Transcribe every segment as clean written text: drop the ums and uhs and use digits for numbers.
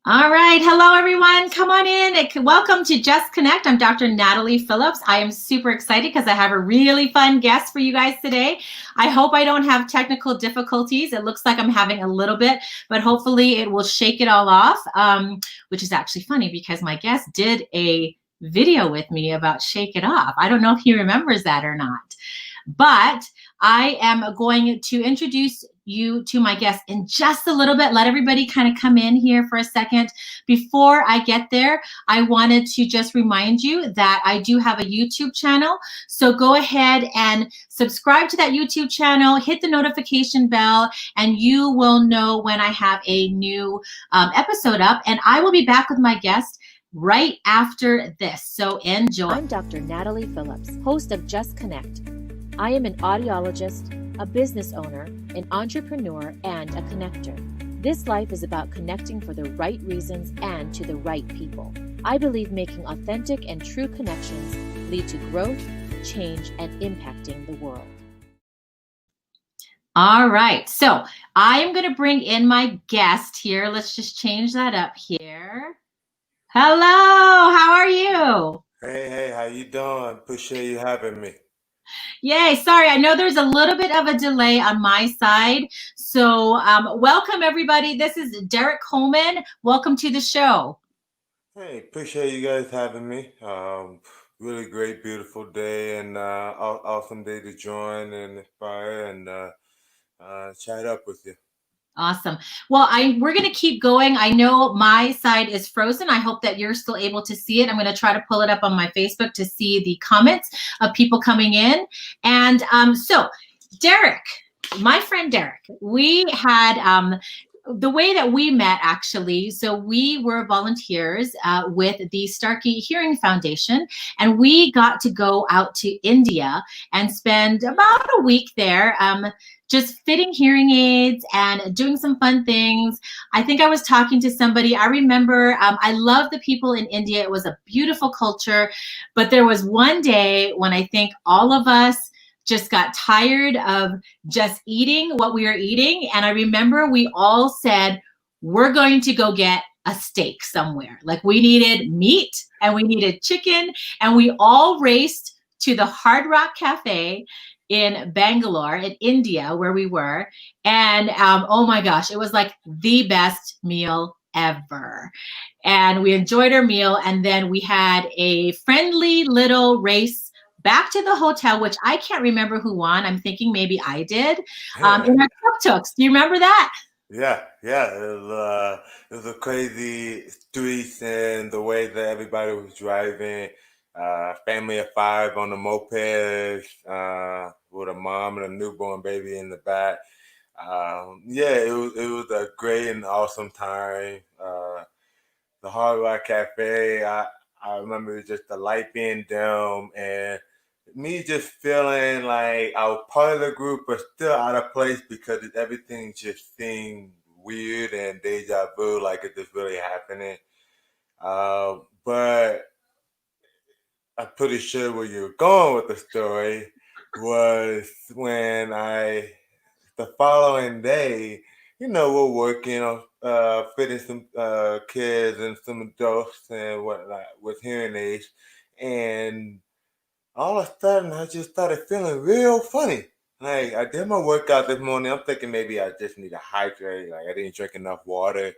All right. Hello, everyone. Come on in. Welcome to Just Connect. I'm Dr. Natalie Phillips. I am super excited because I have a really fun guest for you guys today. I hope I don't have technical difficulties. It looks like I'm having a little bit, but hopefully it will shake it all off, which is actually funny because my guest did a video with me about Shake It Off. I don't know if he remembers that or not. But I am going to introduce you to my guest in just a little bit. Let everybody kind of come in here for a second. Before I get there, I wanted to just remind you that I do have a YouTube channel. So go ahead and subscribe to that YouTube channel, hit the notification bell, and you will know when I have a new episode up. And I will be back with my guest right after this. So enjoy. I'm Dr. Natalie Phillips, host of Just Connect. I am an audiologist, a business owner, an entrepreneur, and a connector. This life is about connecting for the right reasons and to the right people. I believe making authentic and true connections lead to growth, change, and impacting the world. All right. So I am going to bring in my guest here. Let's just change that up here. Hello. How are you? Hey, how you doing? Appreciate you having me. Yay. Sorry. I know there's a little bit of a delay on my side. So welcome, everybody. This is Derrick Coleman. Welcome to the show. Hey, appreciate you guys having me. Really great, beautiful day and awesome day to join and inspire and chat up with you. Awesome. Well, we're going to keep going. I know my side is frozen. I hope that you're still able to see it. I'm going to try to pull it up on my Facebook to see the comments of people coming in. And so, Derrick, my friend Derrick, we had the way that we met actually. So we were volunteers with the Starkey Hearing Foundation, and we got to go out to India and spend about a week there. Just fitting hearing aids and doing some fun things. I think I was talking to somebody. I remember I love the people in India. It was a beautiful culture. But there was one day when I think all of us just got tired of just eating what we were eating. And I remember we all said, we're going to go get a steak somewhere. Like we needed meat and we needed chicken. And we all raced to the Hard Rock Cafe in Bangalore, in India, where we were. And oh my gosh, it was like the best meal ever. And we enjoyed our meal. And then we had a friendly little race back to the hotel, which I can't remember who won. I'm thinking maybe I did. In our tuk-tuks. Do you remember that? Yeah. It was a crazy streets and the way that everybody was driving. Family of five on the mopeds, with a mom and a newborn baby in the back. It was a great and awesome time. The Hard Rock Cafe, I remember just the light being dim and me just feeling like I was part of the group but still out of place because everything just seemed weird and deja vu, like it just really happening. But I'm pretty sure where you're going with the story was when the following day, we're working on fitting some kids and some adults and whatnot with hearing aids. And all of a sudden, I just started feeling real funny. Like, I did my workout this morning. I'm thinking maybe I just need to hydrate. Like, I didn't drink enough water.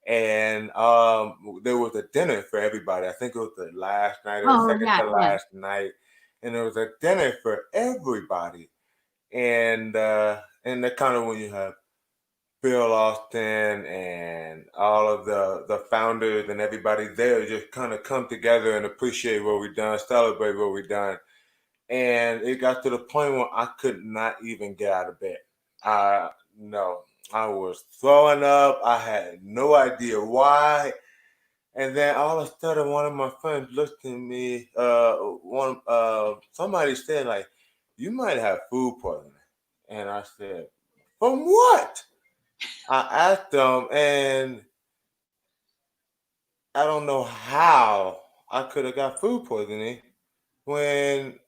And there was a dinner for everybody. I think it was the last night or the Oh, second yeah, to yeah. last night. And there was a dinner for everybody. And that kind of when you have Bill Austin and all of the founders and everybody there just kind of come together and appreciate what we've done, celebrate what we've done. And it got to the point where I could not even get out of bed. No, I was throwing up. I had no idea why. And then all of a sudden, one of my friends looked at me. Somebody said like, "You might have food poisoning," and I said, "From what?" I asked them, and I don't know how I could have got food poisoning when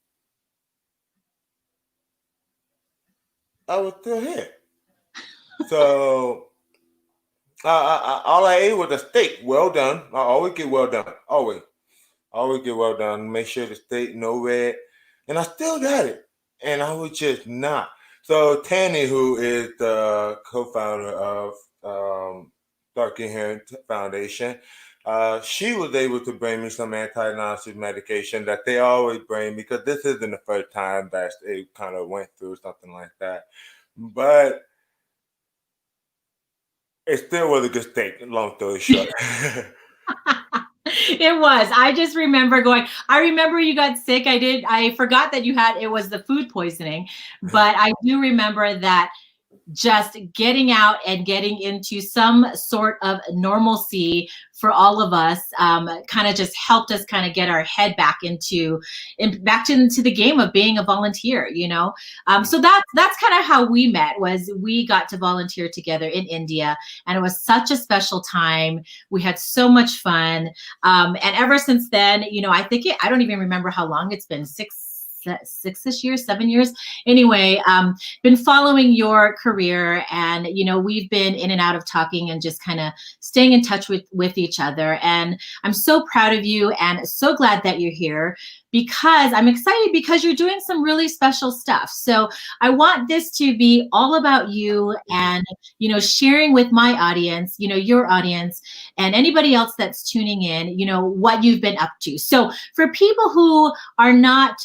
I was still here. So All I ate was a steak, well done. I always get well done, always get well done. Make sure the steak no red, and I still got it, and I was just not. So Tanny, who is the co-founder of Dark Inherent Foundation, she was able to bring me some anti-nausea medication that they always bring me because this isn't the first time that they kind of went through something like that, but it still was a good steak. Long story short. It was. I just remember going, I remember you got sick. I forgot that it was the food poisoning, but I do remember that just getting out and getting into some sort of normalcy for all of us kind of just helped us kind of get our head back into the game of being a volunteer, so that's kind of how we met. Was we got to volunteer together in India, and it was such a special time. We had so much fun, and ever since then, I don't even remember how long it's been, 6 years, 7 years. Anyway, been following your career, and we've been in and out of talking and just kind of staying in touch with each other. And I'm so proud of you and so glad that you're here, because I'm excited because you're doing some really special stuff. So I want this to be all about you and sharing with my audience, your audience, and anybody else that's tuning in, what you've been up to. So for people who are not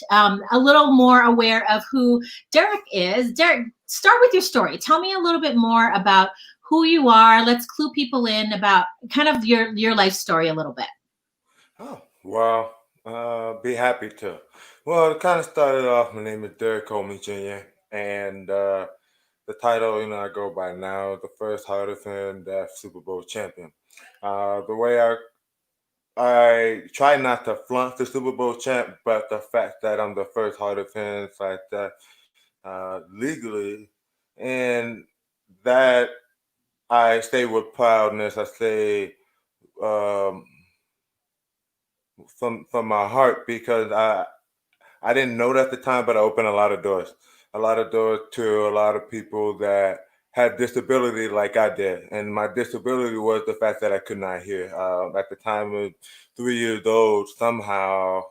a little more aware of who Derrick is, Derrick, start with your story. Tell me a little bit more about who you are. Let's clue people in about kind of your life story a little bit. Oh, well, be happy to. Well, it kind of started off. My name is Derrick Coleman Jr. And the title, I go by now, the first Heart of Fan Deaf Super Bowl champion. The way I try not to flunk the Super Bowl champ, but the fact that I'm the first Heart of Fan like that legally, and that I say with proudness, I say um, from my heart, because I didn't know that at the time, but I opened a lot of doors to a lot of people that had disability like I did. And my disability was the fact that I could not hear. At the time of 3 years old, somehow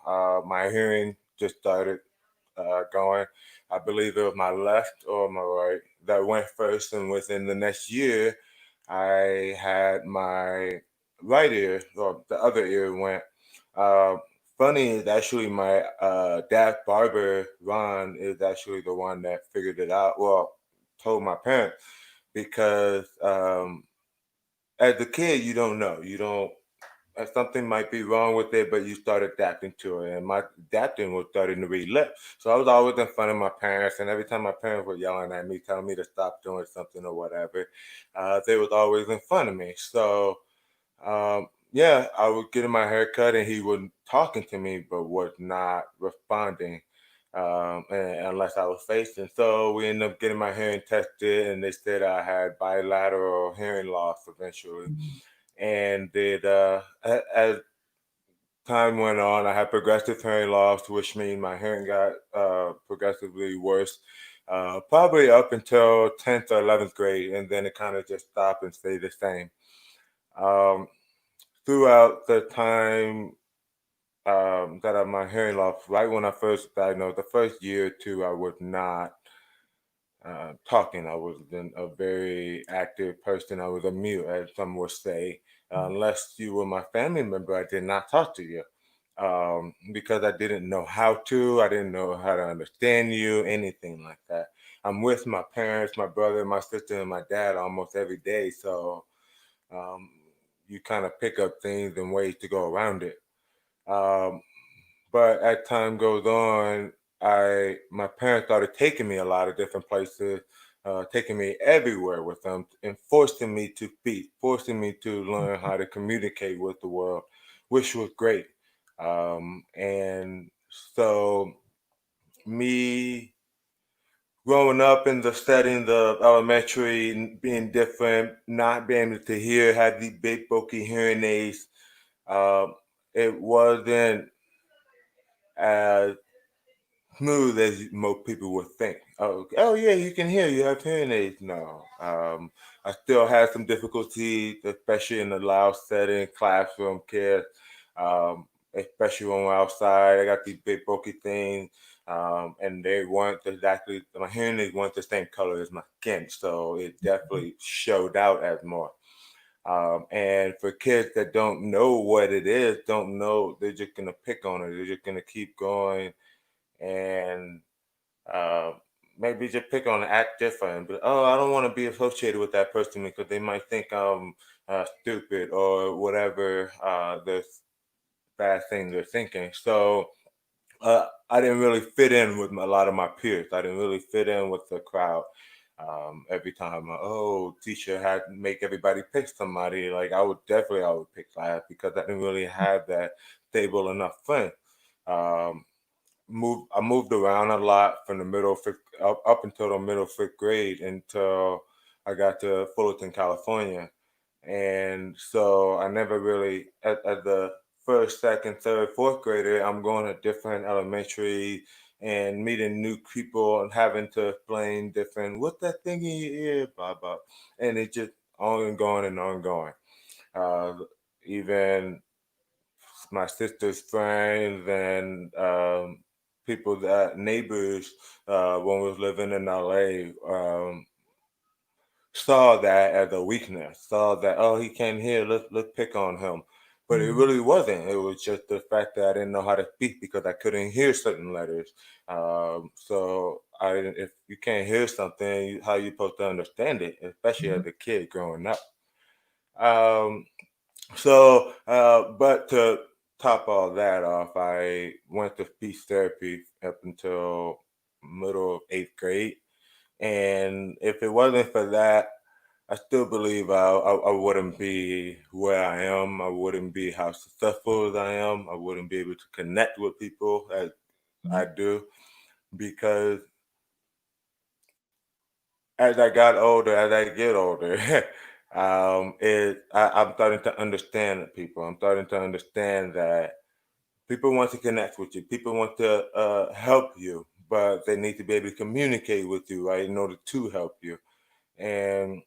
my hearing just started going. I believe it was my left or my right that went first, and within the next year, I had my right ear, or the other ear went. Uh, Funny is actually my dad barber Ron is actually the one that figured it out. Well, told my parents, because as a kid you don't know, you don't something might be wrong with it, but you start adapting to it. And my adapting was starting to relapse. So I was always in front of my parents, and every time my parents were yelling at me, telling me to stop doing something or whatever, they was always in front of me. So yeah, I would get my hair cut, and he was talking to me, but was not responding, unless I was facing. So we ended up getting my hearing tested, and they said I had bilateral hearing loss eventually. And as time went on, I had progressive hearing loss, which means my hearing got progressively worse, probably up until 10th or 11th grade, and then it kind of just stopped and stayed the same. Um, Throughout the time that of my hearing loss, right when I first diagnosed, the first year or two, I was not talking. I was a very active person. I was a mute, as some would say. Unless you were my family member, I did not talk to you, because I didn't know how to. I didn't know how to understand you, anything like that. I'm with my parents, my brother, my sister, and my dad almost every day. So um, you kind of pick up things and ways to go around it. Um, but as time goes on, my parents started taking me a lot of different places, taking me everywhere with them, and forcing me to speak, forcing me to learn how to communicate with the world, which was great. And so me growing up in the settings of elementary, being different, not being able to hear, had these big bulky hearing aids, uh, it wasn't as smooth as most people would think. Oh, oh yeah, you can hear. You have hearing aids. No, I still had some difficulty, especially in the loud setting, classroom, kids, especially when we're outside. I got these big bulky things, and they weren't exactly, my hearing aids weren't the same color as my skin, so it definitely showed out as more. And for kids that don't know what it is, don't know, they're just gonna pick on it. They're just gonna keep going and uh, maybe just pick on and act different. But oh, I don't want to be associated with that person because they might think I'm stupid or whatever the bad thing they're thinking. So I didn't really fit in with a lot of my peers. I didn't really fit in with the crowd. Every time, teacher had to make everybody pick somebody. Like I would pick class because I didn't really have that stable enough friend. Um, I moved around a lot from the middle fifth up until the middle fifth grade until I got to Fullerton, California. And so I never really at the first, second, third, fourth grader, I'm going to different elementary and meeting new people and having to explain different what's that thing in your ear, blah blah. And it just ongoing and ongoing. Uh, even my sister's friends and people that neighbors when we was living in LA saw that as a weakness, saw that, oh, he came here, let's pick on him. But it really wasn't. It was just the fact that I didn't know how to speak because I couldn't hear certain letters. So I didn't, if you can't hear something, how you supposed to understand it, especially as a kid growing up. Um, but to top all that off, I went to speech therapy up until middle of eighth grade. And if it wasn't for that, I still believe I wouldn't be where I am. I wouldn't be how successful as I am. I wouldn't be able to connect with people as I do because as I got older, as I get older, I'm starting to understand people. I'm starting to understand that people want to connect with you. People want to help you, but they need to be able to communicate with you, right, in order to help you. And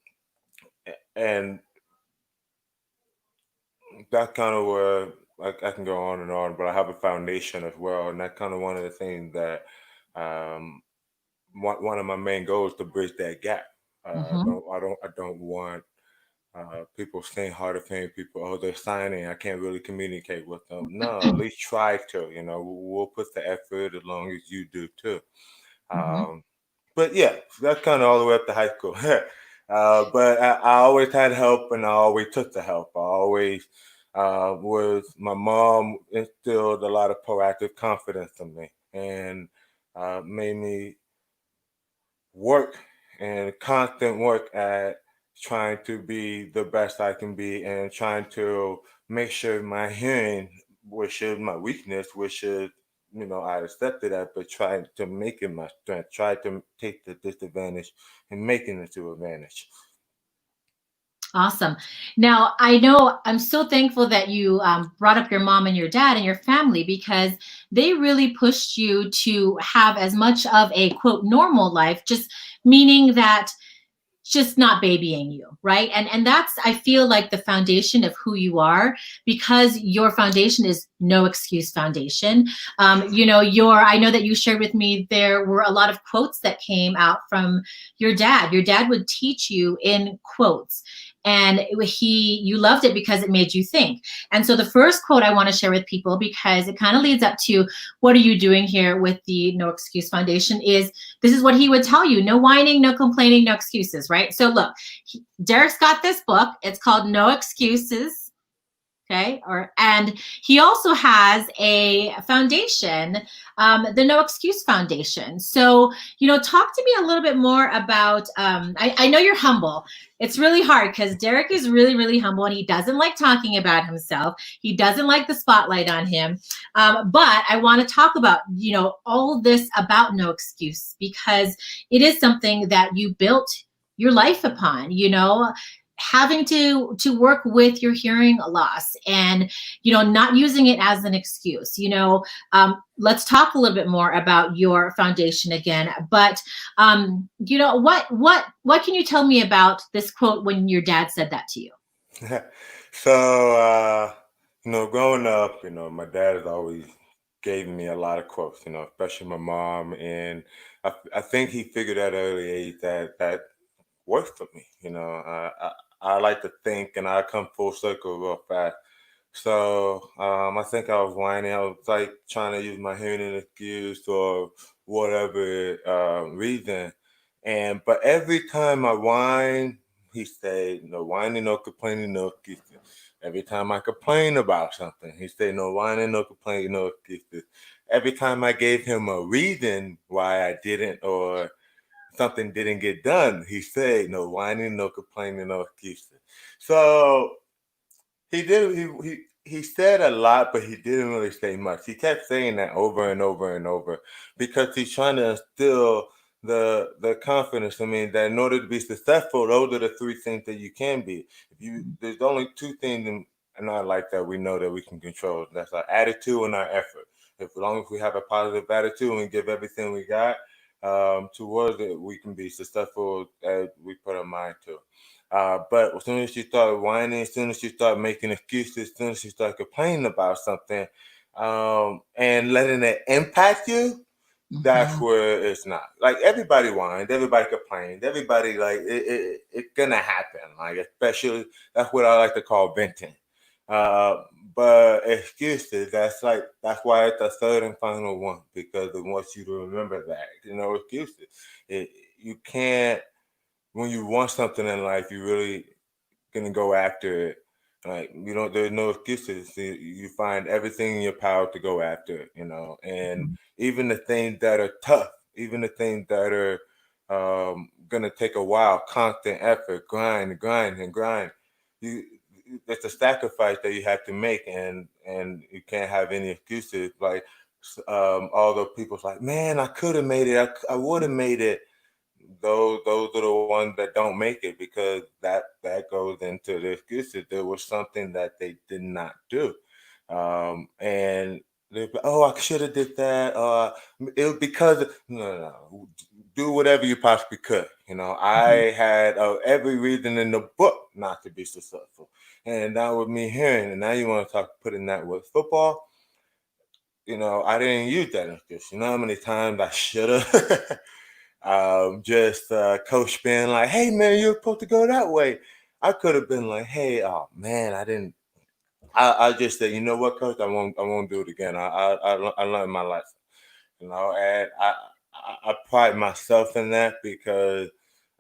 and that's kind of where I can go on and on, but I have a foundation as well, and that's kind of one of the things that um, one of my main goals to bridge that gap. Mm-hmm. I don't want people saying hard of hearing people, oh, they're signing, I can't really communicate with them. No, at least try to. We'll put the effort as long as you do too. Mm-hmm. Um, but yeah, that's kind of all the way up to high school. But I always had help, and I always took the help. I always was. My mom instilled a lot of proactive confidence in me, and made me work and constant work at trying to be the best I can be and trying to make sure my hearing, which is my weakness, which is, I accepted that, but trying to make it my strength, try to take the disadvantage and making it to advantage. Awesome. Now, I know I'm so thankful that you brought up your mom and your dad and your family because they really pushed you to have as much of a quote normal life, just meaning that just not babying you, right? And that's, I feel like, the foundation of who you are, because your foundation is no excuse foundation. I know that you shared with me there were a lot of quotes that came out from your dad. Your dad would teach you in quotes, and you loved it because it made you think. And so the first quote I want to share with people, because it kind of leads up to what are you doing here with the No Excuse Foundation, is this is what he would tell you: no whining, no complaining, no excuses, right? So look, Derrick's got this book. It's called No Excuses. Okay. And he also has a foundation, the No Excuse Foundation. So, talk to me a little bit more about, I know you're humble. It's really hard because Derrick is really, really humble, and he doesn't like talking about himself. He doesn't like the spotlight on him. But I want to talk about, all this about No Excuse, because it is something that you built your life upon, having to work with your hearing loss and not using it as an excuse. Let's talk a little bit more about your foundation again, but what can you tell me about this quote when your dad said that to you? So, growing up, my dad has always gave me a lot of quotes, especially my mom. And I think he figured at an early age that worked for me. I like to think and I come full circle real fast. So I think I was whining. I was like trying to use my hearing excuse or whatever reason. But every time I whine, he said, "No whining, no complaining, no excuses." Every time I complain about something, he said, "No whining, no complaining, no excuses." Every time I gave him a reason why I didn't or something didn't get done, he said, "No whining, no complaining, no excuses." So he did. He said a lot, but he didn't really say much. He kept saying that over and over and over because he's trying to instill the confidence. I mean, that in order to be successful, those are the three things that you can be. There's only two things in our life that we know that we can control. That's our attitude and our effort. If as long as we have a positive attitude and give everything we got towards it, we can be successful as we put our mind to. But as soon as you start whining, as soon as you start making excuses, as soon as you start complaining about something, and letting it impact you, that's where it's not. Like everybody whines, everybody complains, everybody like it's gonna happen. Like especially that's what I like to call venting. Uh, but excuses, that's why it's the third and final one because it wants you to remember that. Excuses. You can't when you want something in life, you really gonna go after it. Like you don't, there's no excuses. You find everything in your power to go after it. And even the things that are tough, even the things that are gonna take a while, constant effort, grind, and grind. You, it's a sacrifice that you have to make, and you can't have any excuses. Like although people's like, man, I could have made it, I would have made it. Those are the ones that don't make it because that goes into the excuses. There was something that they did not do, and they, oh, I should have did that. It was because no. Do whatever you possibly could. I had every reason in the book not to be successful, and that was me hearing. And now you want to talk putting that with football. I didn't use that excuse. You know how many times I should have. Just coach being like, "Hey man, you're supposed to go that way." I could have been like, "Hey, oh man, I didn't." I just said, "You know what, coach? I won't do it again. I learned my lesson." And I pride myself in that because,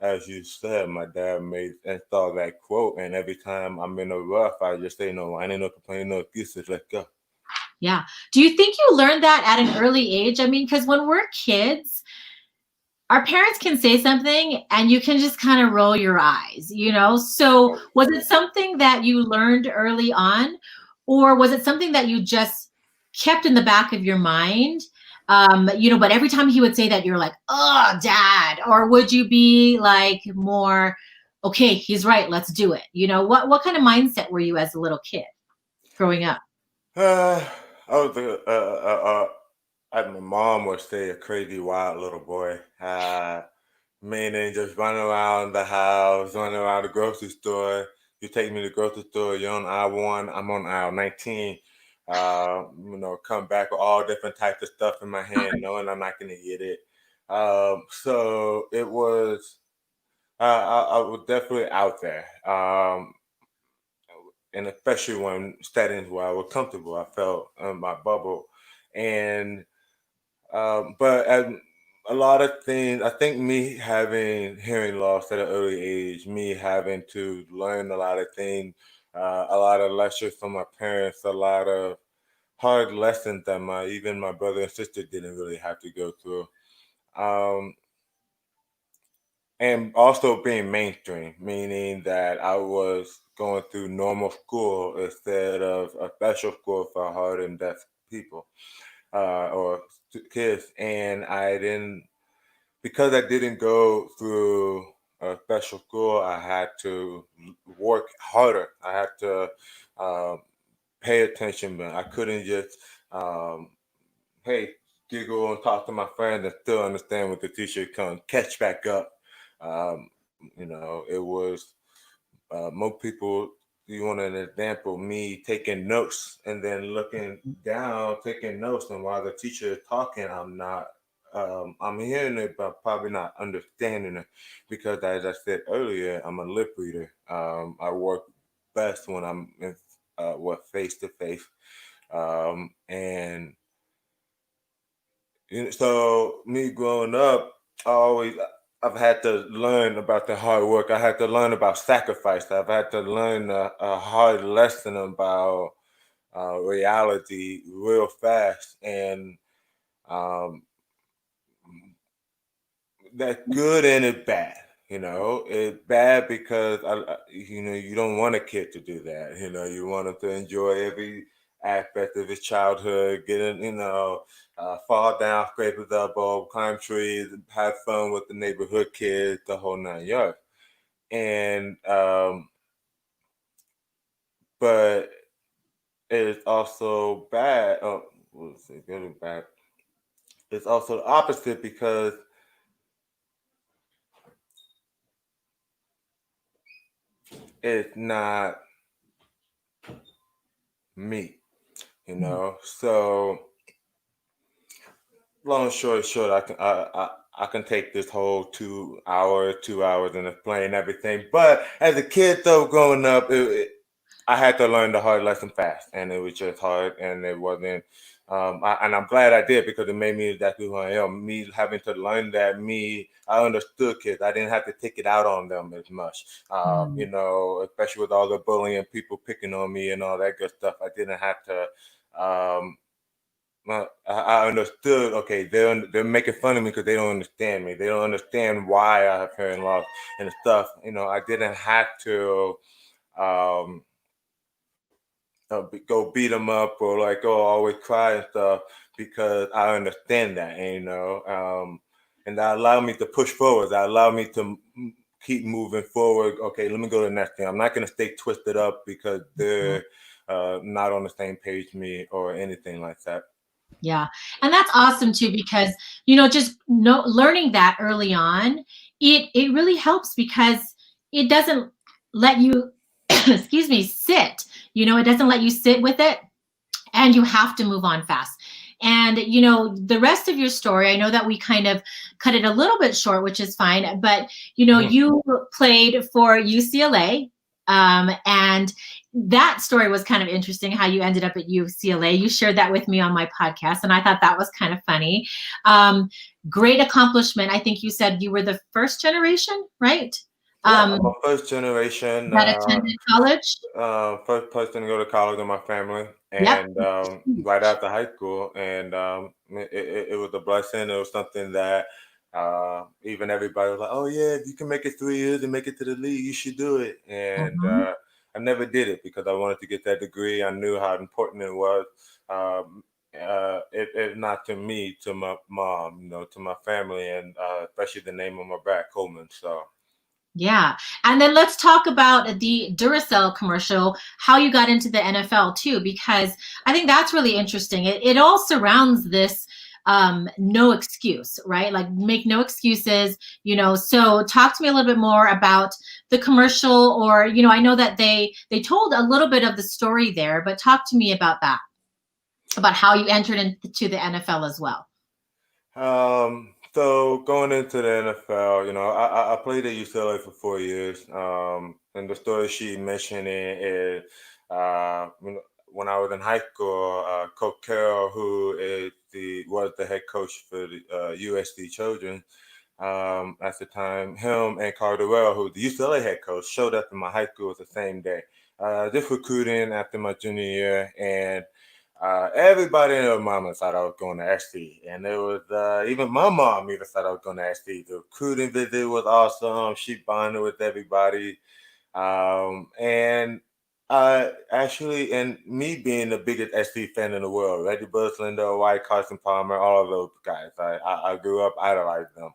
as you said, my dad made installed that quote, and every time I'm in a rough, I just say, "No, I ain't no complaining, no excuses. Let's go." Yeah. Do you think you learned that at an early age? I mean, because when we're kids, our parents can say something and you can just kind of roll your eyes. So was it something that you learned early on, or was it something that you just kept in the back of your mind? But every time he would say that, you're like, "Oh, dad," or would you be like more, "Okay, he's right, let's do it." What kind of mindset were you as a little kid growing up? Uh, I was my mom would say, a crazy, wild little boy. Meaning just running around the house, running around the grocery store. You take me to the grocery store, you're on aisle one, I'm on aisle 19. Come back with all different types of stuff in my hand, knowing I'm not going to get it. So it was, I was definitely out there. And especially when settings where I was comfortable, I felt in my bubble. And but a lot of things, I think me having hearing loss at an early age, me having to learn a lot of things, a lot of lectures from my parents, a lot of hard lessons that even my brother and sister didn't really have to go through. Um, and also being mainstream, meaning that I was going through normal school instead of a special school for hard and deaf people or kids, and I didn't because I didn't go through a special school. I had to work harder. I had to um, pay attention, but I couldn't just um, hey, giggle and talk to my friends and still understand what the teacher can catch back up. It was most people. You want an example? Me taking notes and then looking down, taking notes, and while the teacher is talking, I'm not. I'm hearing it, but probably not understanding it because, as I said earlier, I'm a lip reader. I work best when I'm in, face to face, and so me growing up, I've had to learn about the hard work. I had to learn about sacrifice. I've had to learn a hard lesson about reality real fast, and um, that's good and it's bad. It's bad because you don't want a kid to do that. You want them to enjoy every aspect of his childhood, getting, fall down, scrape his elbow, climb trees, have fun with the neighborhood kids, the whole 9 yards. And but it's also bad. Oh, let's see, good and bad. It's also the opposite because it's not me, So long story short, I can take this whole 2 hours and explain everything. But as a kid, though, growing up, I had to learn the hard lesson fast, and it was just hard, and it wasn't. And I'm glad I did because it made me exactly who I am. Me having to learn that, I understood kids. I didn't have to take it out on them as much. Especially with all the bullying, people picking on me and all that good stuff. I didn't have to. I understood. Okay, they're making fun of me because they don't understand me. They don't understand why I have hearing loss and stuff. I didn't have to. Um, go beat them up or like always cry and stuff because I understand that, and that allowed me to push forward. That allowed me to keep moving forward. Okay, let me go to the next thing. I'm not going to stay twisted up because they're not on the same page as me or anything like that. Yeah. And that's awesome too, because, just learning that early on, it really helps because it doesn't let you, excuse me, sit, it doesn't let you sit with it, and you have to move on fast. And, the rest of your story, I know that we kind of cut it a little bit short, which is fine, but, you played for UCLA, and that story was kind of interesting how you ended up at UCLA. You shared that with me on my podcast, and I thought that was kind of funny. Great accomplishment. I think you said you were the first generation, right? Yeah, I'm a first generation. That attended college. First person to go to college in my family, Yep. and right after high school, and it was a blessing. It was something that even everybody was like, "Oh yeah, if you can make it 3 years and make it to the league, you should do it." And I never did it because I wanted to get that degree. I knew how important it was. It not to me, to my mom, to my family, and especially the name on my back, Coleman. So. Yeah. And then let's talk about the Duracell commercial, how you got into the NFL too, because I think that's really interesting. It all surrounds this no excuse, right? Like make no excuses, so talk to me a little bit more about the commercial, or, I know that they told a little bit of the story there, but talk to me about that, about how you entered into the NFL as well. So going into the NFL, I played at UCLA for 4 years. And the story she mentioning is, when I was in high school, Coach Carroll, who was the head coach for the USD Children, at the time, him and Carl Durrell, who was the UCLA head coach, showed up in my high school the same day. Just recruiting after my junior year, and everybody and their mama thought I was going to SC, and it was even my mom even thought I was going to SC. The recruiting visit was awesome. She bonded with everybody, and actually, and me being the biggest SC fan in the world, Reggie Bush, Linda White, Carson Palmer, all of those guys. I grew up idolizing them.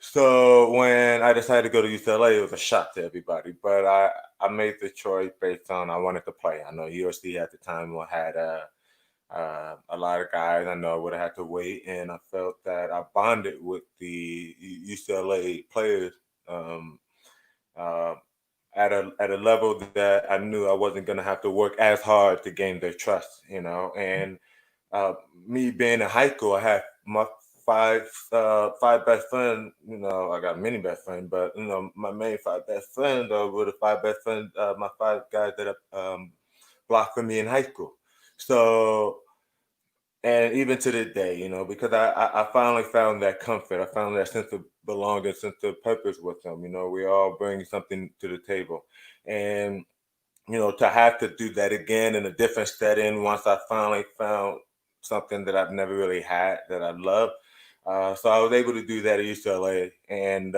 So when I decided to go to UCLA, it was a shock to everybody. But I made the choice based on I wanted to play. I know USC at the time had a lot of guys. I know I would have had to wait, and I felt that I bonded with the UCLA players um, uh, at a level that I knew I wasn't going to have to work as hard to gain their trust. And uh, me being in high school, I had my five best friends. I got many best friends, but my main five best friends were the five best friends. My five guys that blocked for me in high school. So, and even to this day, because I finally found that comfort. I found that sense of belonging, sense of purpose with them. We all bring something to the table, and to have to do that again in a different setting once I finally found something that I've never really had that I love. So I was able to do that at UCLA and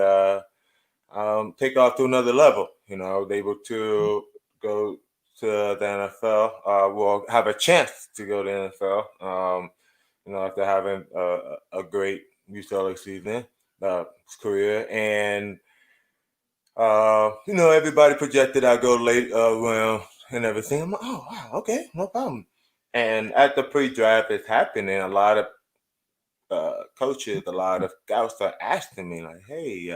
take off to another level. I was able to go to the NFL. Well, have a chance to go to the NFL. After having a great UCLA season, career, and everybody projected I go late round and everything. I'm like, oh wow, okay, no problem. And at the pre-draft is happening, a lot of coaches, a lot of scouts are asking me like, hey,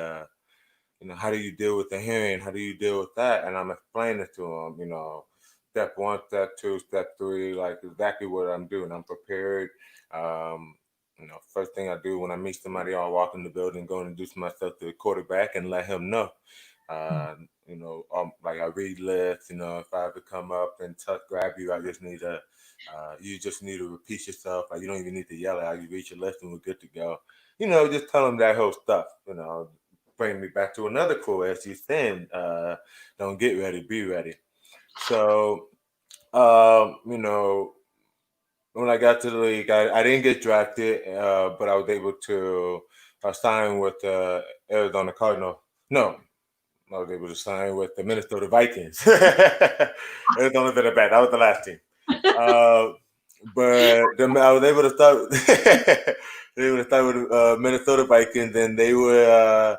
how do you deal with the hearing? How do you deal with that? And I'm explaining to them, step one, step two, step three, like exactly what I'm doing. I'm prepared. Um, first thing I do when I meet somebody, I'll walk in the building, go and introduce myself to the quarterback and let him know. Like I read lists, if I ever come up and grab you, you just need to repeat yourself. Like you don't even need to yell out. You read your list and we're good to go. Just tell them that whole stuff, bring me back to another quote as you saying, don't get ready, be ready. So, when I got to the league, I didn't get drafted, but I was able to sign with Arizona Cardinal. No, I was able to sign with the Minnesota Vikings. It's only been a bad. That was the last team. Uh, I was able to start. They able to start with Minnesota Vikings, and they were.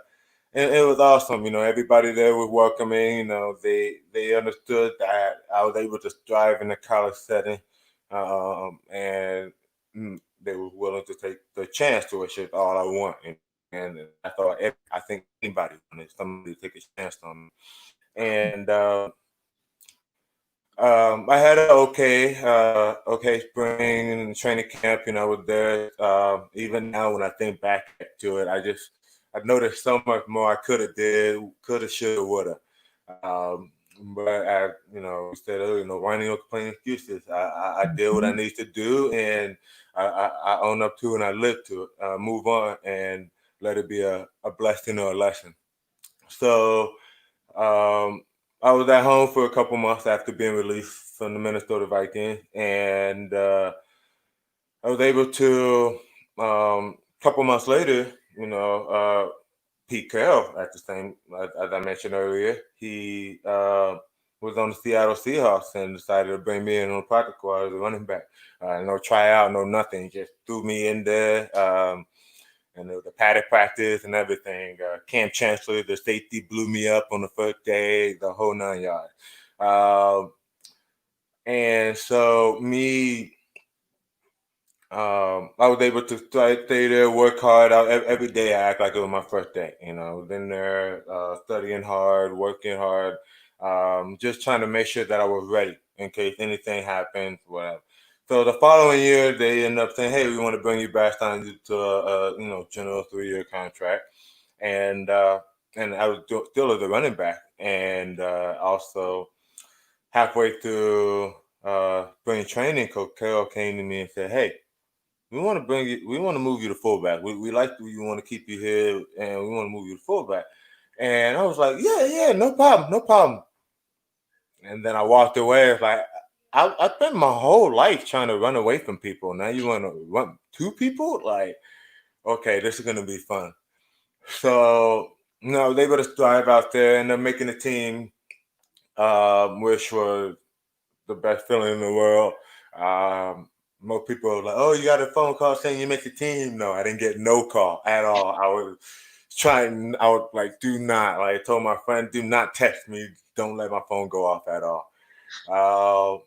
And it was awesome. Everybody there was welcoming. They understood that I was able to thrive in a college setting, and they were willing to take the chance to it. All I want. And I thought, I think anybody wanted somebody to take a chance on me. And I had an okay spring and training camp. I was there. Even now, when I think back to it, I noticed so much more I could have did, could have, should have, would have. But instead of whining or complaining excuses, I did what I needed to do, and I own up to it and I live to it. Move on and let it be a blessing or a lesson. So I was at home for a couple months after being released from the Minnesota Vikings, and I was able to. Couple months later, Pete Carroll, at the same as I mentioned earlier, he was on the Seattle Seahawks and decided to bring me in on the practice squad as a running back. No tryout, no nothing, just threw me in there. And there was a padded practice and everything. Cam Chancellor, the safety, blew me up on the first day, the whole 9 yards. And so I was able to stay there, work hard. Every day I act like it was my first day. I was in there studying hard, working hard, just trying to make sure that I was ready in case anything happens, whatever. So the following year, they ended up saying, "Hey, we want to bring you back down to a general 3-year contract," and I was still as a running back, and also halfway through spring training, Coach Carroll came to me and said, "Hey, we want to bring you. We want to move you to fullback. We like you. We want to keep you here, and we want to move you to fullback." And I was like, "Yeah, no problem, no problem." And then I walked away. It's like I spent my whole life trying to run away from people. Now you want to run to people? Like, okay, this is gonna be fun. So I was able to strive out there, and they're making a team, which was the best feeling in the world. Most people are like, "Oh, you got a phone call saying you make the team." No, I didn't get no call at all. I was trying. I would like do not like I told my friend, do not text me. Don't let my phone go off at all. Uh,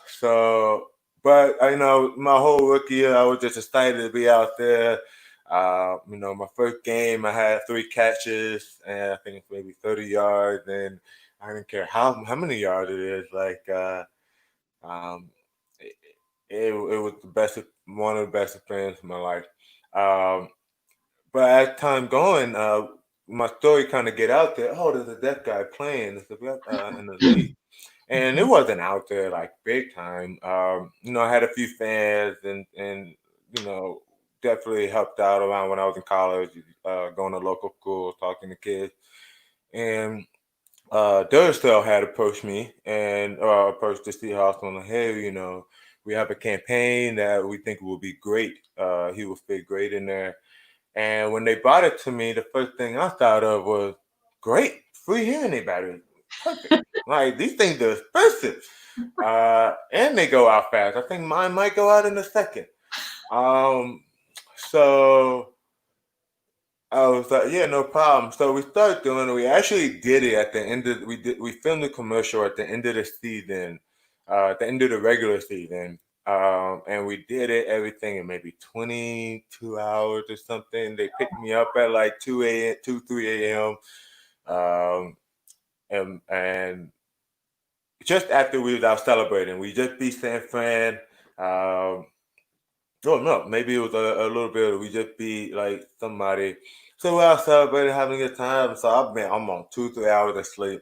so, but you know, my whole rookie year, I was just excited to be out there. You know, my first game, I had 3 catches and I think maybe 30 yards, and I didn't care how many yards it is. Like, um, it, it was the best, one of the best experiences of my life. Um, but as time going, my story kind of get out there. Oh, there's a deaf guy playing in the league, and it Mhm. wasn't out there like big time. You know, I had a few fans, and you know, definitely helped out around when I was in college, going to local schools, talking to kids, and Duracell had approached me and approached the Seahawks on like, hey, you know, we have a campaign that we think will be great. He will fit great in there. And when they brought it to me, the first thing I thought of was, great, free hearing aid batteries. Perfect. Like, these things are expensive. And they go out fast. I think mine might go out in a second. Um, so I was like, yeah, no problem. So we started doing it. We actually did it at the end of we filmed the commercial at the end of the season, at the end of the regular season. And we did it everything in maybe 22 hours or something. They picked me up at like 2 a.m., 2, 3 a.m. Um, and just after we was out celebrating, we just beat San Fran. Um, Oh no, maybe it was a little bit. We just be like somebody. So we're out celebrating, having a good time. So I'm on 2, 3 hours of sleep,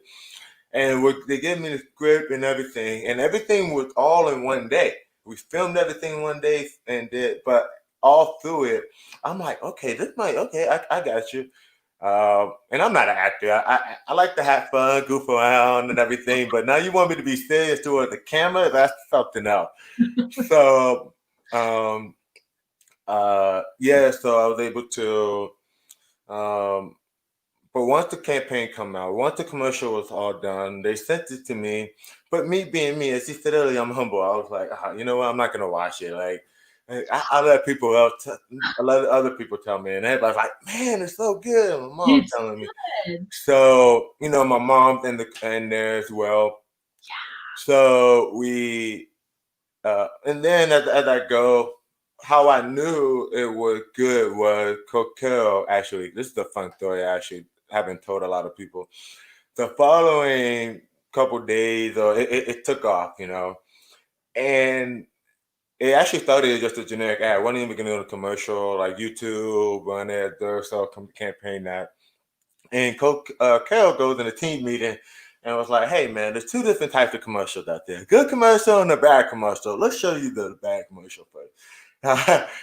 and they gave me the script and everything was all in one day. We filmed everything one day and did, but all through it, I'm like, okay, this might okay, I got you. And I'm not an actor. I like to have fun, goof around, and everything. But now you want me to be serious toward the camera? That's something else. So. Um, yeah, so I was able to, um, but once the campaign come out, once the commercial was all done, they sent it to me. But me being me, as you said earlier, I'm humble. I was like, you know what, I'm not gonna watch it. Like, I let people else, I let other people tell me, and everybody's like, man, it's so good. My mom It's telling me. good. So you know, my mom's in there as well. So and then as I go, how I knew it was good was Coquel actually. This is a fun story I actually haven't told a lot of people. The following couple days, or it took off, you know, and it actually started as just a generic ad. Wasn't even going to commercial like YouTube, run it, Duracell campaign that. And Carol goes in a team meeting and was like, hey, man, there's 2 different types of commercials out there. Good commercial and a bad commercial. Let's show you the bad commercial first.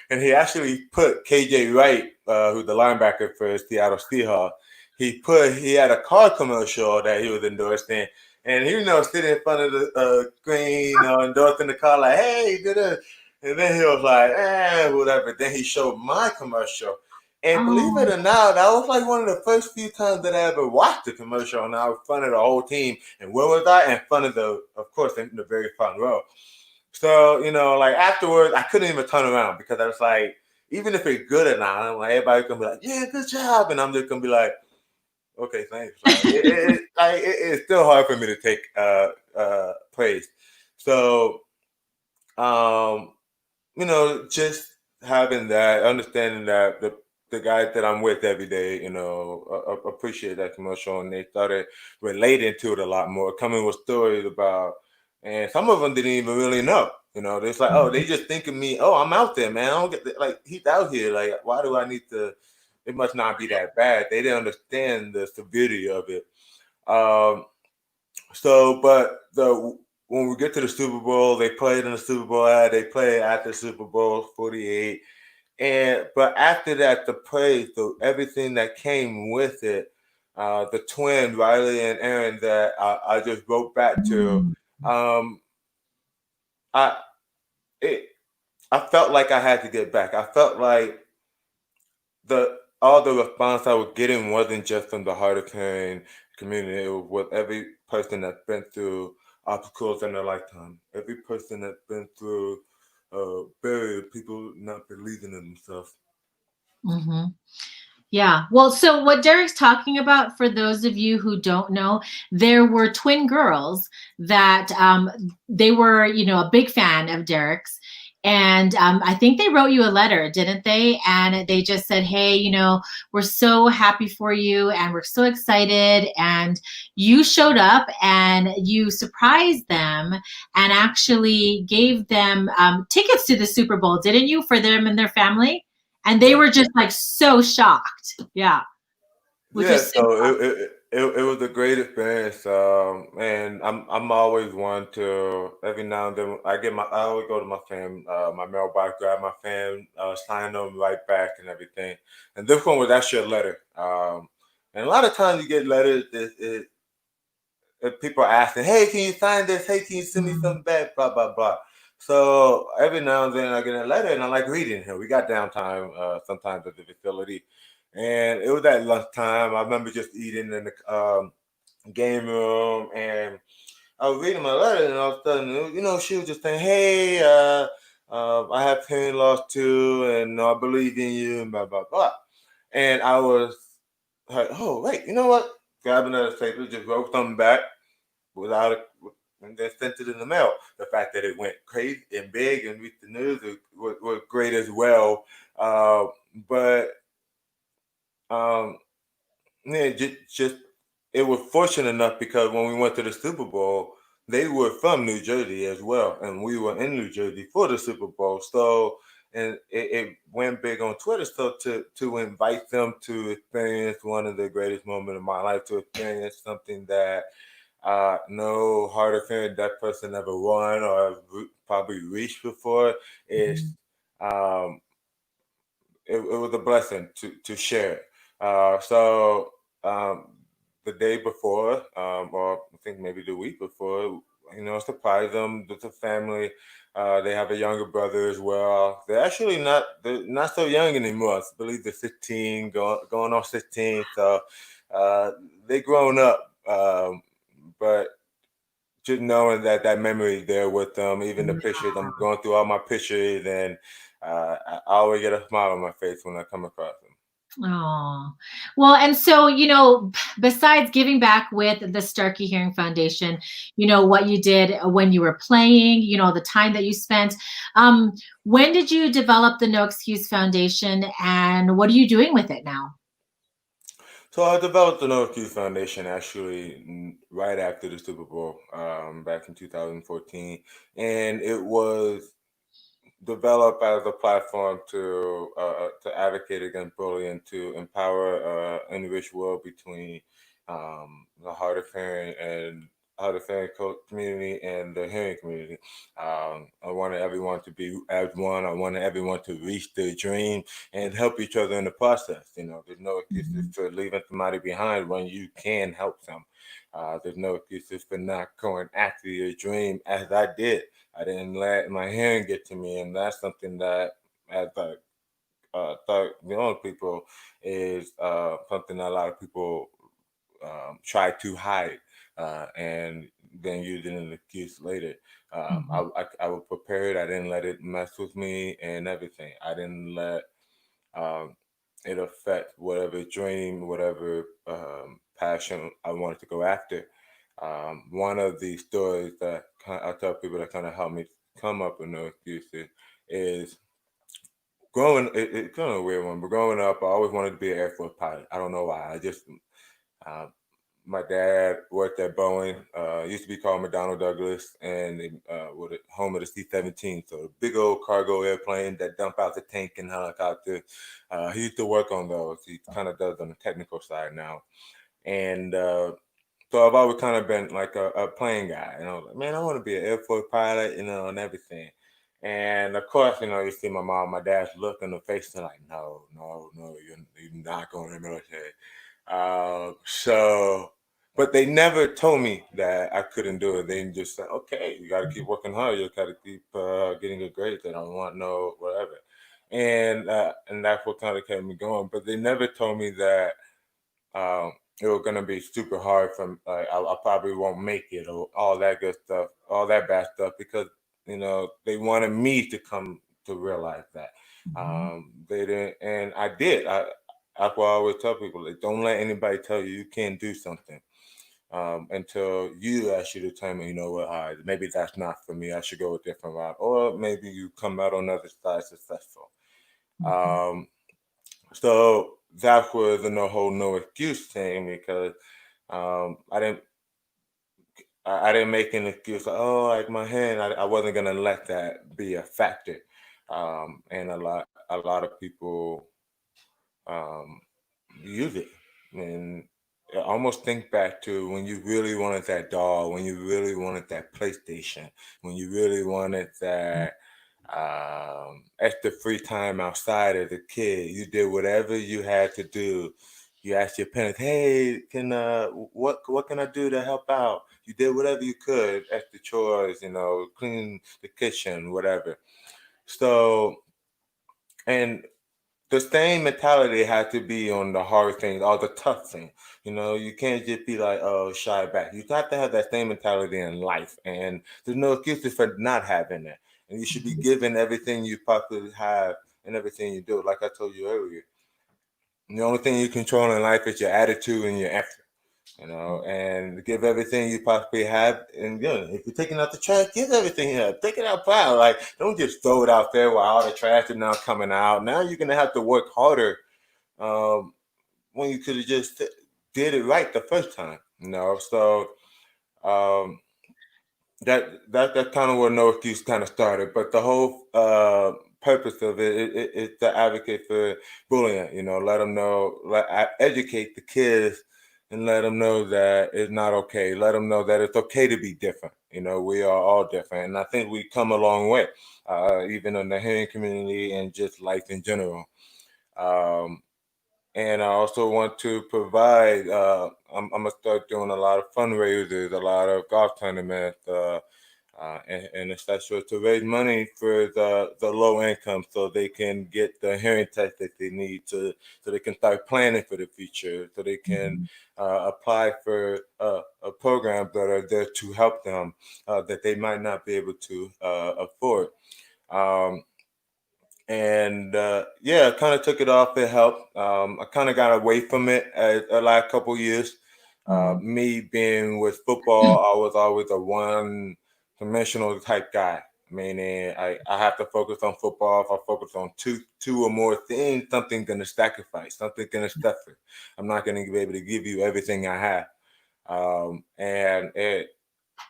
And he actually put KJ Wright, who's the linebacker for Seattle Seahawks, he had a car commercial that he was endorsing. And he, you know, sitting in front of the screen, endorsing the car, like, hey, do this. And then he was like, whatever. Then he showed my commercial. And believe it Oh, or not, that was like one of the first few times that I ever watched a commercial, and I was in front of the whole team. And where was I? In front of of course, in the very front row. So, you know, like afterwards, I couldn't even turn around because I was like, even if it's good or not, I'm like, everybody's gonna be like, yeah, good job. And I'm just gonna be like, okay, thanks. It's still hard for me to take praise. So, um, you know, just having that, understanding that the guys that I'm with every day, you know, appreciate that commercial, and they started relating to it a lot more, coming with stories about, and some of them didn't even really know, you know, it's like, oh, they just think of me, oh, I'm out there, man, I don't like he's out here, like, why do I need to? It must not be that bad. They didn't understand the severity of it. Um, so, but the when we get to the Super Bowl, they played in the Super Bowl ad. They played after Super Bowl 48, and but after that, the praise, the everything that came with it, the twin Riley and Aaron that I just wrote back to, mm, um, I it I felt like I had to get back. I felt like the all the response I was getting wasn't just from the hard of hearing community. It was with every person that's been through obstacles in their lifetime. Every person that's been through barrier, people not believing in themselves. mhm. Yeah. Well, so what Derrick's talking about, for those of you who don't know, there were twin girls that they were, a big fan of Derrick's. And I think they wrote you a letter, didn't they? And they just said, hey, we're so happy for you and we're so excited. And you showed up and you surprised them and actually gave them tickets to the Super Bowl, didn't you, for them and their family? And they Yeah. were just like so shocked. Yeah. Which Yeah, was so so awesome. it was a great experience, and I'm always one to every now and then I always go to my fam, my mailbox, grab my fam, sign them right back and everything. And this one was actually a letter, and a lot of times you get letters people are asking, "Hey, can you sign this? Hey, can you send me Mhm. something back?" Blah blah blah. So every now and then I get a letter, and I like reading here. We got downtime sometimes at the facility, and it was at lunchtime. I remember just eating in the game room, and I was reading my letter, and all of a sudden, she was just saying, "Hey, I have hearing loss too, and I believe in you," and blah blah blah. And I was like, "Oh, wait, you know what?" Grab another paper, just wrote something back without it, and then sent it in the mail. The fact that it went crazy and big and reached the news was great as well. Uh, but yeah, just it was fortunate enough because when we went to the Super Bowl, they were from New Jersey as well, and we were in New Jersey for the Super Bowl. So, and it went big on Twitter. So to invite them to experience one of the greatest moments of my life, to experience something that no hard of hearing that person ever won or probably reached before, is Mhm. um, it was a blessing to share. So the day before, or I think maybe the week before, surprise them with the family. They have a younger brother as well. They're not so young anymore. I believe they're 15, going on 16. So uh, they grown up. But just knowing that that memory there with them, even the pictures, I'm going through all my pictures, and I always get a smile on my face when I come across them. Oh, well, and so, besides giving back with the Starkey Hearing Foundation, what you did when you were playing, the time that you spent, when did you develop the No Excuse Foundation and what are you doing with it now? So I developed the North Youth Foundation actually right after the Super Bowl, back in 2014, and it was developed as a platform to advocate against bullying, to empower individual between the hard of hearing and hard of hearing community and the hearing community. I wanted everyone to be as one. I wanted everyone to reach their dream and help each other in the process. There's no excuses Mhm. for leaving somebody behind when you can help them. There's no excuses for not going after your dream as I did. I didn't let my hearing get to me, and that's something that, as I thought, people, is something that a lot of people try to hide, and then use it as an excuse later. Mhm. I was prepared. I didn't let it mess with me and everything. I didn't let um, it affect whatever dream, whatever passion I wanted to go after. One of the stories that I tell people that kind of helped me come up with no excuses is it's kind of a weird one, but growing up, I always wanted to be an Air Force pilot. I don't know why. Uh, my dad worked at Boeing, used to be called McDonnell Douglas, and with the home of the C-17. So the big old cargo airplane that dump out the tank and helicopter. He used to work on those. He kind of does on the technical side now. And so I've always kind of been like a plane guy. I was like, man, I want to be an Air Force pilot, and everything. And of course, you see my mom, my dad's look in the face, they're like, no, no, no, you're not going to the military. So, but they never told me that I couldn't do it. They just said, okay, you got to keep working hard. You got to keep getting good grades. They don't want no whatever. And that's what kind of kept me going. But they never told me that it was gonna be super hard from I probably won't make it or all that good stuff, all that bad stuff because they wanted me to come to realize that Mhm. they didn't, and I did. that's why I always tell people, like, don't let anybody tell you can't do something until you actually determine, you know what, all right, maybe that's not for me. I should go a different route, or maybe you come out on the other side successful. Mhm. Um, so that was the whole no excuse thing because I didn't. I didn't make an excuse like, oh, like my hand. I wasn't gonna let that be a factor. And a lot of people um, use it. And I almost think back to when you really wanted that doll, when you really wanted that PlayStation, when you really wanted that extra free time outside as a kid. You did whatever you had to do. You asked your parents, "Hey, can what can I do to help out?" You did whatever you could, extra chores, clean the kitchen, whatever. So, and the same mentality had to be on the hard things or the tough things. You can't just be like, oh, shy back. You have to have that same mentality in life. And there's no excuses for not having it. And you should be given everything you possibly have and everything you do. Like I told you earlier, the only thing you control in life is your attitude and your effort. And give everything you possibly have. And if you're taking out the trash, give everything up. Take it out proud. Like, don't just throw it out there while all the trash is now coming out. Now you're gonna have to work harder um, when you could have just did it right the first time. So um, that kind of where no excuse kind of started. But the whole purpose of it is to advocate for bullying. Let them know, educate the kids, and let them know that it's not okay. Let them know that it's okay to be different. We are all different, and I think we come a long way, even in the hearing community and just life in general. Um, and I also want to provide. I'm gonna start doing a lot of fundraisers, a lot of golf tournaments, and etc. to raise money for the low income, so they can get the hearing test that they need so they can start planning for the future, so they can Mhm. apply for programs that are there to help them that they might not be able to afford. Um, and yeah, I kind of took it off. It helped. I kind of got away from it a last couple years. Mhm. Me being with football, I was always a one-dimensional type guy. Meaning, I have to focus on football. If I focus on two or more things, something's gonna sacrifice. Something's gonna suffer. I'm not gonna be able to give you everything I have. And it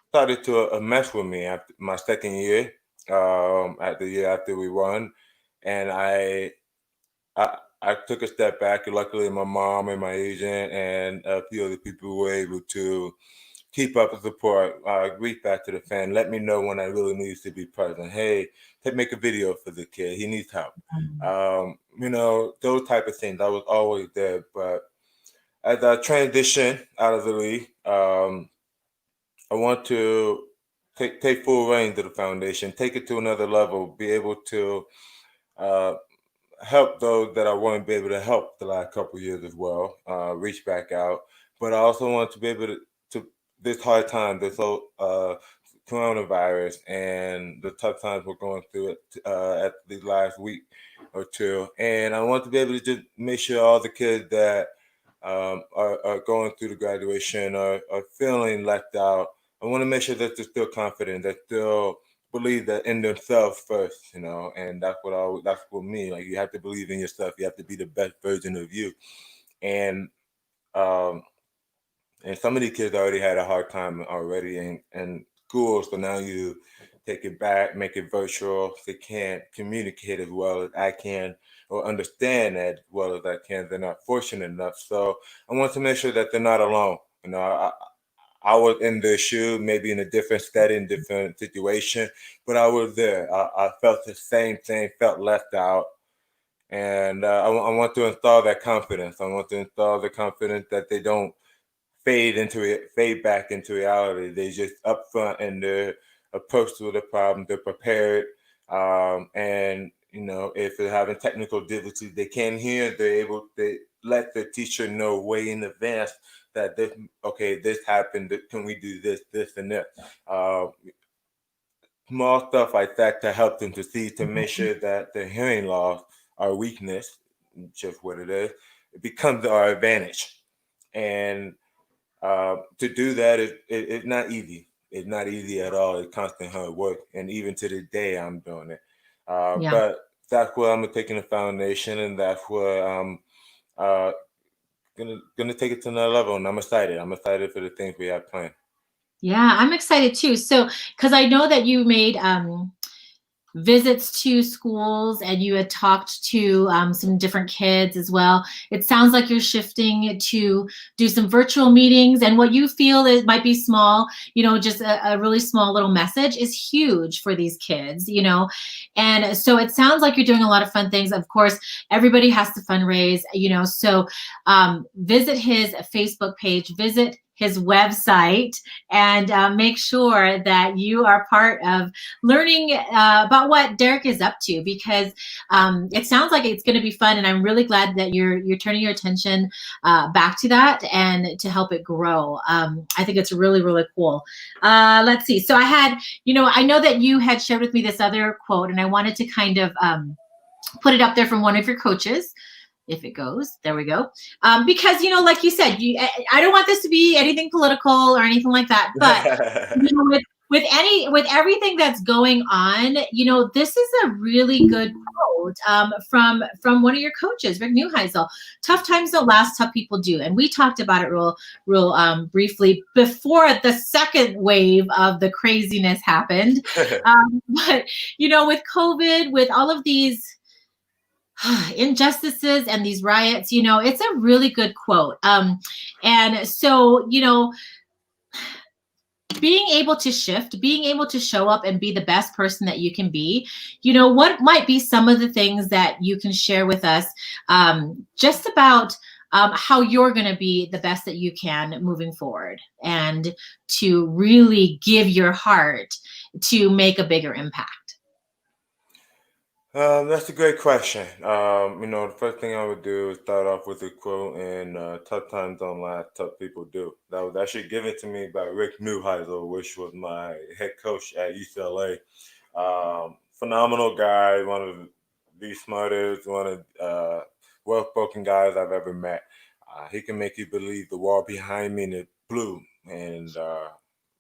started to mess with me after my second year. At the year after we won, and I took a step back, and luckily my mom and my agent and a few other people were able to keep up the support, reach back to the fan, let me know when I really needs to be present. Hey, make a video for the kid. He needs help. Those type of things. I was always there. But as I transition out of the league, I want to take full reign to the foundation, take it to another level, be able to uh, help those that I want to be able to help the last couple of years as well, reach back out. But I also want to be able to this hard time, this whole coronavirus and the tough times we're going through it at the last week or two. And I want to be able to just make sure all the kids that are going through the graduation are feeling left out. I want to make sure that they're still confident, that still believe that in themselves first, and that's what me. Like, you have to believe in yourself. You have to be the best version of you. And um, and some of these kids already had a hard time already in school, so now you take it back, make it virtual. They can't communicate as well as I can or understand as well as I can. They're not fortunate enough. So I want to make sure that they're not alone. I was in their shoe, maybe in a different setting, different situation, but I was there. I felt the same thing, felt left out. And I want to install that confidence. I want to install the confidence that they don't fade back into reality. They just upfront in their approach to the problem. They're prepared, and if they're having technical difficulties, they can't hear. They let the teacher know way in advance that this happened. Can we do this, and that? Uh, Small stuff like that to help them to see, to make sure that the hearing loss are weakness, just what it is, it becomes our advantage. And to do that, it's not easy. It's not easy at all. It's constant hard work, and even to this day, I'm doing it. Yeah. But that's where I'm taking the foundation, and that's where I'm uh, gonna take it to another level. And I'm excited. I'm excited for the things we have planned. Yeah, I'm excited too. So, because I know that you made visits to schools and you had talked to some different kids as well. It sounds like you're shifting to do some virtual meetings, and what you feel it might be small, just a really small little message is huge for these kids, and so it sounds like you're doing a lot of fun things. Of course, everybody has to fundraise, so visit his Facebook page, visit his website, and make sure that you are part of learning about what Derrick is up to, because it sounds like it's going to be fun, and I'm really glad that you're turning your attention back to that and to help it grow. I think it's really, really cool. Let's see. So I know that you had shared with me this other quote, and I wanted to kind of put it up there from one of your coaches. If it goes, there we go. Because, like you said, I don't want this to be anything political or anything like that, but with everything that's going on, this is a really good quote from one of your coaches, Rick Neuheisel. Tough times don't last, tough people do. And we talked about it real briefly before the second wave of the craziness happened. But, with COVID, with all of these injustices and these riots, it's a really good quote. And so, being able to shift, being able to show up and be the best person that you can be, what might be some of the things that you can share with us just about how you're going to be the best that you can moving forward, and to really give your heart to make a bigger impact? That's a great question. The first thing I would do is start off with a quote, and tough times don't last, tough people do. That was actually given to me by Rick Neuheisel, which was my head coach at UCLA. Phenomenal guy, one of the smartest, one of well-spoken guys I've ever met. He can make you believe the wall behind me is blue, and as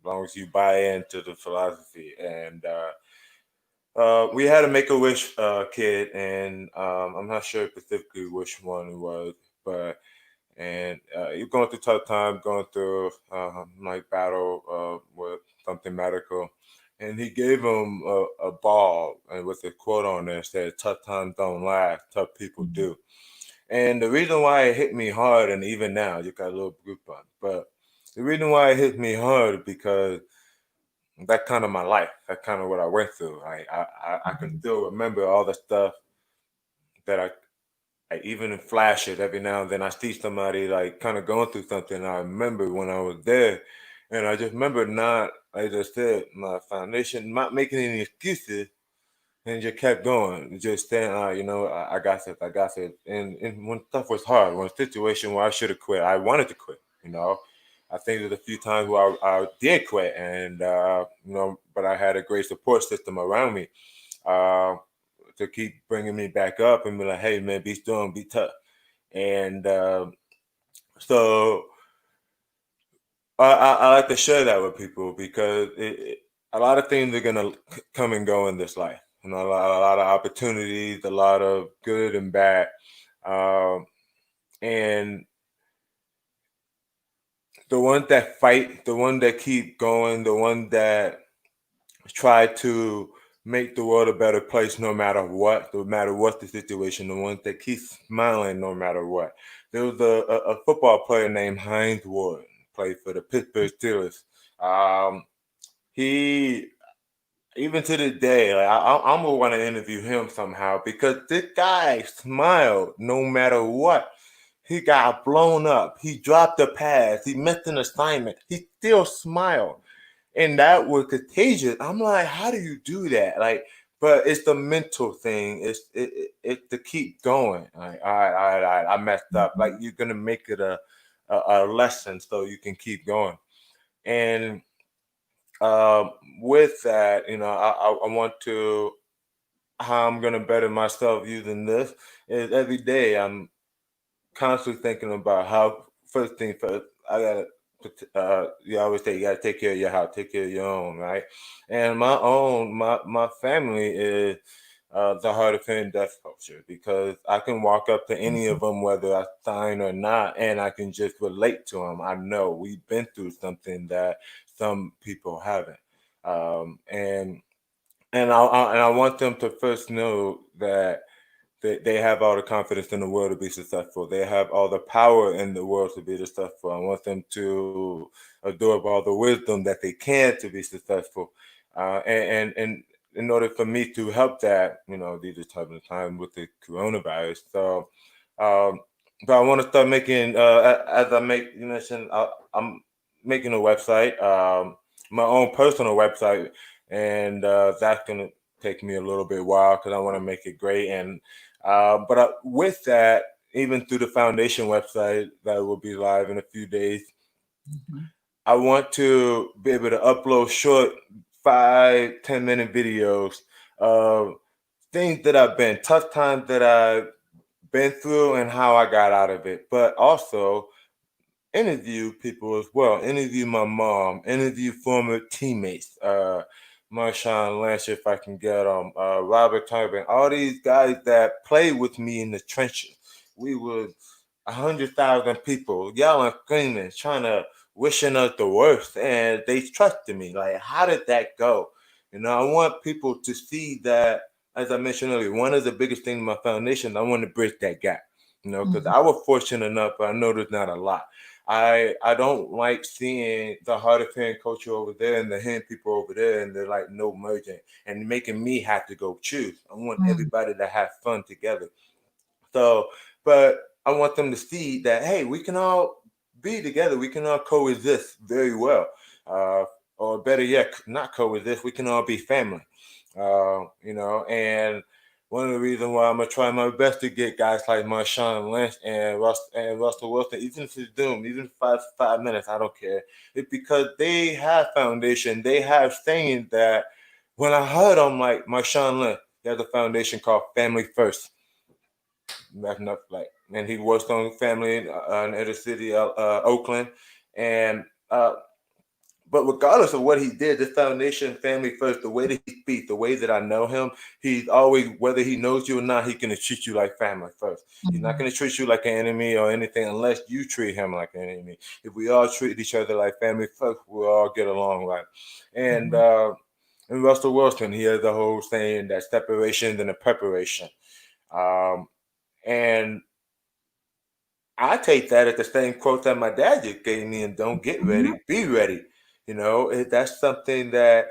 long as you buy into the philosophy. And we had a Make-A-Wish kid, and I'm not sure specifically which one it was, but you're going through tough times, going through like battle with something medical, and he gave him a ball and with a quote on there that said, "Tough times don't last, tough people do." And the reason why it hit me hard, and even now you got a little group on, but the reason why it hit me hard is because that kind of my life. That's kind of what I went through. I can still remember all the stuff that I even flash it every now and then. I see somebody like kind of going through something. And I remember when I was there, and I just remember not, like I said, my foundation, not making any excuses, and just kept going, just saying, I got this, I got this. And when stuff was hard, when a situation where I should have quit, I wanted to quit. I think there's a few times where I did quit, and but I had a great support system around me to keep bringing me back up and be like, "Hey, man, be strong, be tough." And so I like to share that with people, because a lot of things are gonna come and go in this life. A lot of opportunities, a lot of good and bad, and the ones that fight, the ones that keep going, the ones that try to make the world a better place no matter what, no matter what the situation, the ones that keep smiling no matter what. There was a football player named Hines Ward, played for the Pittsburgh Steelers. He, even to this day, like I'm gonna want to interview him somehow, because this guy smiled no matter what. He got blown up. He dropped a pass. He missed an assignment. He still smiled, and that was contagious. I'm like, how do you do that? Like, but it's the mental thing. It's to keep going. Like, all right, all right, all right, I messed up. Like, you're gonna make it a lesson so you can keep going. And with that, I want to, how I'm gonna better myself using this is every day I'm constantly thinking about how, first thing first, I gotta, you always say you gotta take care of your house, take care of your own, right? And my family is the hard of hearing deaf culture, because I can walk up to any of them, whether I sign or not, and I can just relate to them. I know we've been through something that some people haven't. And I want them to first know that they have all the confidence in the world to be successful. They have all the power in the world to be successful. I want them to absorb all the wisdom that they can to be successful. And in order for me to help that, these are type of time with the coronavirus. So, um, but I want to start making, as I make, you mentioned, I'm making a website, my own personal website, and that's gonna take me a little bit while because I want to make it great. And but with that, even through the foundation website that will be live in a few days, I want to be able to upload short 5-10 minute videos of things that I've been, tough times that I've been through and how I got out of it, but also interview people as well. Interview my mom, interview former teammates, Marshawn Lynch, if I can get them, Robert Turbin, all these guys that played with me in the trenches. We were 100,000 people yelling, screaming, trying to wishing us the worst, and they trusted me. Like, how did that go? I want people to see that, as I mentioned earlier, one of the biggest things in my foundation, I want to bridge that gap. Because I was fortunate enough, but I know there's not a lot. I don't like seeing the hard of hearing culture over there and the hearing people over there, and they're like no merging and making me have to go choose. I want everybody to have fun together. So, but I want them to see that, hey, we can all be together. We can all coexist very well. Or better yet, not coexist. We can all be family. And one of the reasons why I'm gonna try my best to get guys like Marshawn Lynch and Russell Wilson, even if it's Doom, even 5 minutes, I don't care. It's because they have foundation. They have saying that when I heard them, like Marshawn Lynch, he has a foundation called Family First. That's enough, and he works on family in the city of Oakland, and but regardless of what he did, this foundation, family first, the way that he speaks, the way that I know him, he's always, whether he knows you or not, he's going to treat you like family first. He's not going to treat you like an enemy or anything unless you treat him like an enemy. If we all treat each other like family first, we'll all get along right. And Russell Wilson, he has the whole saying that separation and a preparation. And I take that as the same quote that my dad just gave me, and don't get ready, be ready. That's something that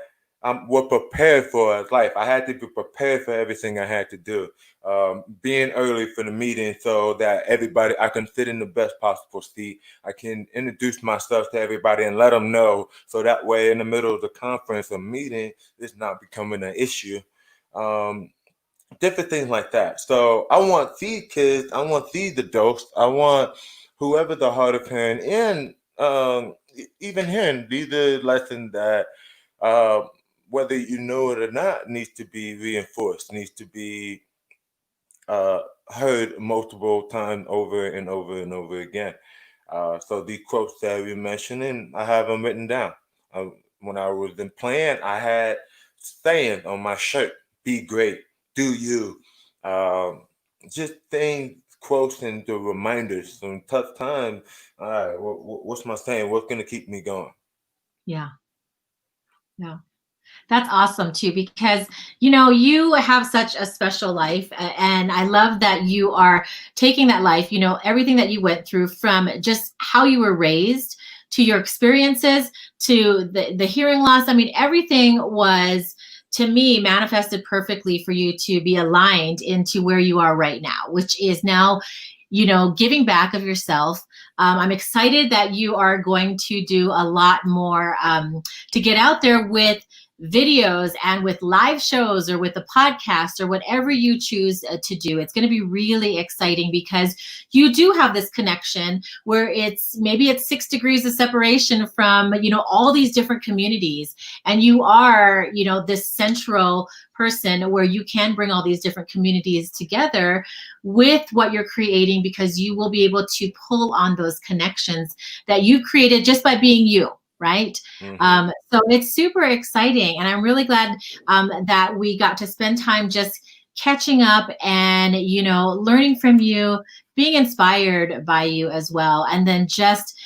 we're prepared for as life. I had to be prepared for everything I had to do. Being early for the meeting so that everybody, I can sit in the best possible seat. I can introduce myself to everybody and let them know. So that way in the middle of the conference or meeting, it's not becoming an issue. Different things like that. So I want these kids, I want these adults, I want whoever the hard of hearing, and even hearing, these are lessons that whether you know it or not needs to be reinforced, needs to be heard multiple times over and over and over again. So these quotes that we're mentioning, I have them written down. When I was in playing, I had saying on my shirt, be great, do you. Just things, quotes, and the reminders. Some tough times. All right, what's my saying? What's going to keep me going? Yeah. That's awesome too, because you have such a special life, and I love that you are taking that life, everything that you went through, from just how you were raised to your experiences to the hearing loss. I mean, everything was, to me, manifested perfectly for you to be aligned into where you are right now, which is now, giving back of yourself. I'm excited that you are going to do a lot more to get out there with videos and with live shows or with a podcast or whatever you choose to do. It's going to be really exciting because you do have this connection where maybe it's 6 degrees of separation from, all these different communities. And you are, this central person where you can bring all these different communities together with what you're creating, because you will be able to pull on those connections that you created just by being you. Right. Mm-hmm. So it's super exciting. And I'm really glad that we got to spend time just catching up and, learning from you, being inspired by you as well. And then just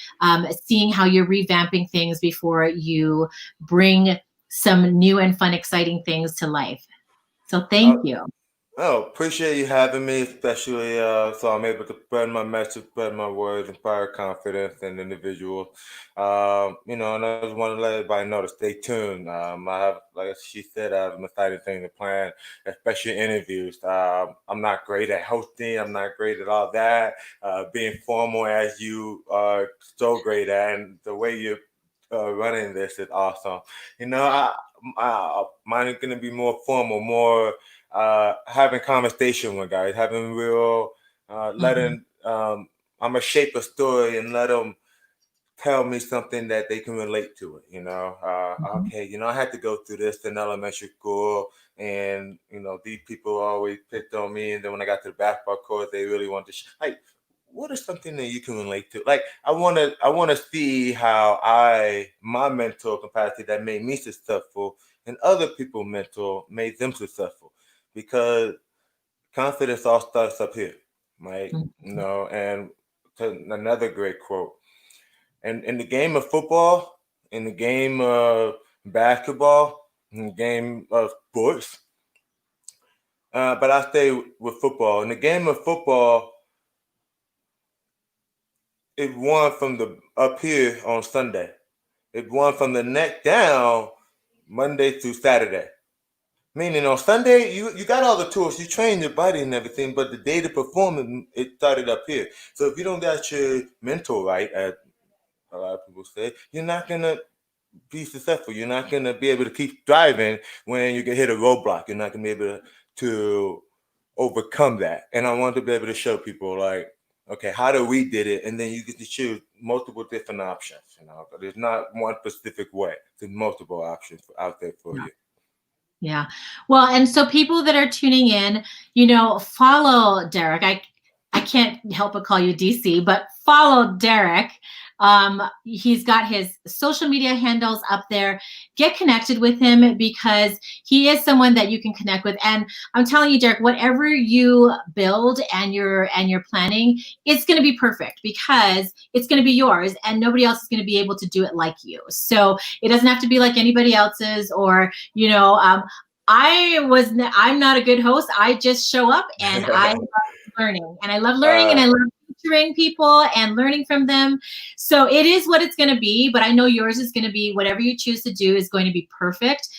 seeing how you're revamping things before you bring some new and fun, exciting things to life. So thank you. Oh, appreciate you having me, especially so I'm able to spread my message, spread my words, inspire confidence in individuals. And I just want to let everybody know to stay tuned. I have, like she said, I have an exciting thing to plan, especially interviews. I'm not great at hosting. I'm not great at all that. Being formal as you are so great at, and the way you're running this is awesome. Mine is going to be more formal, more having conversation with guys, having real, letting, I'm gonna shape a story and let them tell me something that they can relate to it. Okay, I had to go through this in elementary school, and these people always picked on me, and then when I got to the basketball court, they really wanted to like, what is something that you can relate to? Like, I want to see how my mental capacity that made me successful and other people mental made them successful, because confidence all starts up here, right? And another great quote. And in the game of football, in the game of basketball, in the game of sports, but I stay with football. In the game of football, it won from the up here on Sunday. It won from the neck down Monday through Saturday. Meaning on Sunday, you got all the tools, you train your body and everything, but the day to perform, it started up here. So if you don't got your mental right, as a lot of people say, you're not going to be successful. You're not going to be able to keep driving when you get hit a roadblock. You're not going to be able to overcome that. And I want to be able to show people, like, okay, how do we did it? And then you get to choose multiple different options. There's not one specific way. There's multiple options out there for you. Yeah. Well, and so people that are tuning in, follow Derrick. I can't help but call you DC, but follow Derrick. He's got his social media handles up there. Get connected with him, because he is someone that you can connect with. And I'm telling you, Derrick, whatever you build and you're planning, it's going to be perfect, because it's going to be yours and nobody else is going to be able to do it like you. So it doesn't have to be like anybody else's, or, I'm not a good host. I just show up and I love learning, and I love learning, and I love featuring people and learning from them. So it is what it's going to be, but I know yours is going to be, whatever you choose to do is going to be perfect,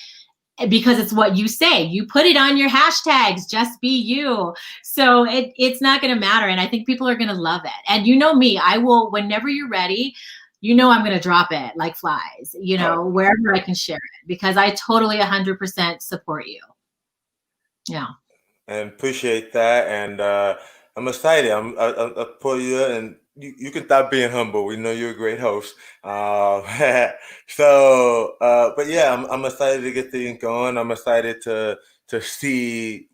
because it's what you say. You put it on your hashtags, just be you. So it's not going to matter. And I think people are going to love it. And me, I will, whenever you're ready, I'm going to drop it like flies, wherever I can share it, because I totally 100% support you. Yeah. And appreciate that. And I'm excited. I pull you in, and you can stop being humble. We know you're a great host. But yeah, I'm excited to get things going. I'm excited to see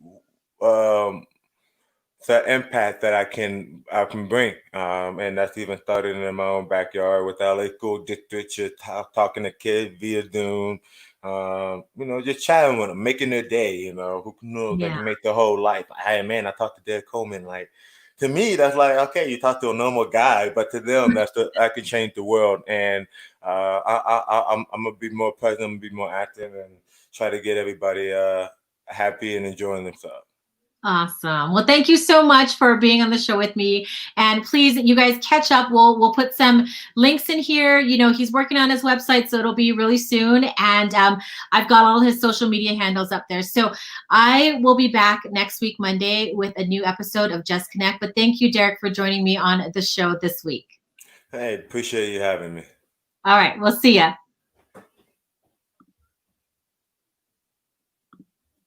the impact that I can bring. And that's even started in my own backyard with LA School District, just talking to kids via Zoom. Just chatting with them, making their day. Who knows, they can make their whole life. Hey man, I talked to Derrick Coleman. Like, to me, that's like, okay, you talk to a normal guy, but to them, I can change the world. And I'm gonna be more present, be more active, and try to get everybody happy and enjoying themselves. Awesome. Well, thank you so much for being on the show with me. And please, you guys, catch up. We'll put some links in here. He's working on his website, so it'll be really soon. And I've got all his social media handles up there. So I will be back next week, Monday, with a new episode of Just Connect. But thank you, Derrick, for joining me on the show this week. Hey, appreciate you having me. All right. We'll see ya.